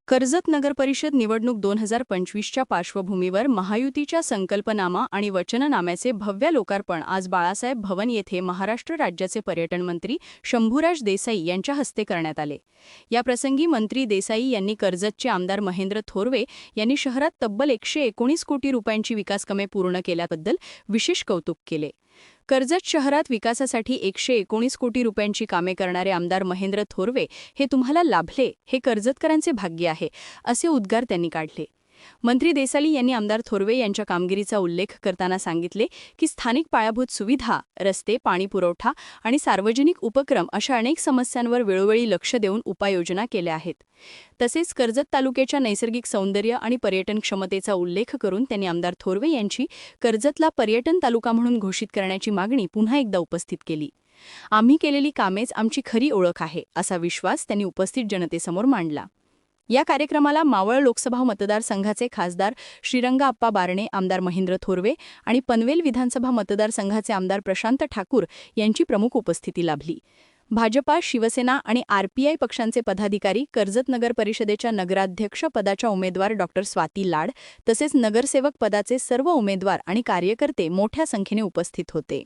कर्जत नगर परिषद निवडणूक 2025च्या पार्श्वभूमीवर महायुतीच्या संकल्पनामा आणि वचननाम्याचे भव्य लोकार्पण आज बाळासाहेब भवन येथे महाराष्ट्र राज्याचे पर्यटन मंत्री शंभूराज देसाई यांच्या हस्ते करण्यात आले। या प्रसंगी मंत्री देसाई यांनी कर्जतचे आमदार महेंद्र थोरवे यांनी शहरात तब्बल 119 कोटी रुपयांची विकासकामे पूर्ण केल्याबद्दल विशेष कौतुक केले। कर्जत शहरात विकासासाठी 119 कोटी रुपयांची कामे करणारे आमदार महेंद्र थोरवे हे तुम्हाला लाभले, हे कर्जतकरांचे भाग्य आहे, असे उद्गार त्यांनी काढले। मंत्री देसाई यांनी आमदार थोरवे यांच्या कामगिरीचा उल्लेख करताना सांगितले की स्थानिक पायाभूत सुविधा, रस्ते, पाणी पुरवठा आणि सार्वजनिक उपक्रम अशा अनेक समस्यांवर वेळोवेळी लक्ष देऊन उपाययोजना केल्या आहेत। तसेच कर्जत तालुक्याच्या नैसर्गिक सौंदर्य आणि पर्यटन क्षमतेचा उल्लेख करून त्यांनी आमदार थोरवे यांची कर्जतला पर्यटन तालुका म्हणून घोषित करण्याची मागणी पुन्हा एकदा उपस्थित केली। आम्ही केलेली कामेच आमची खरी ओळख आहे, असा विश्वास त्यांनी उपस्थित जनतेसमोर मांडला। या कार्यक्रमाला मावळ लोकसभा मतदारसंघाचे खासदार श्रीरंगाप्पा बारणे, आमदार महेंद्र थोरवे आणि पनवेल विधानसभा मतदारसंघाचे आमदार प्रशांत ठाकूर यांची प्रमुख उपस्थिती लाभली। भाजपा, शिवसेना आणि आरपीआय पक्षांचे पदाधिकारी, कर्जत नगर परिषदेच्या नगराध्यक्ष पदाच्या उमेदवार डॉ. स्वाती लाड तसेच नगरसेवक पदाचे सर्व उमेदवार आणि कार्यकर्ते मोठ्या संख्येने उपस्थित होते।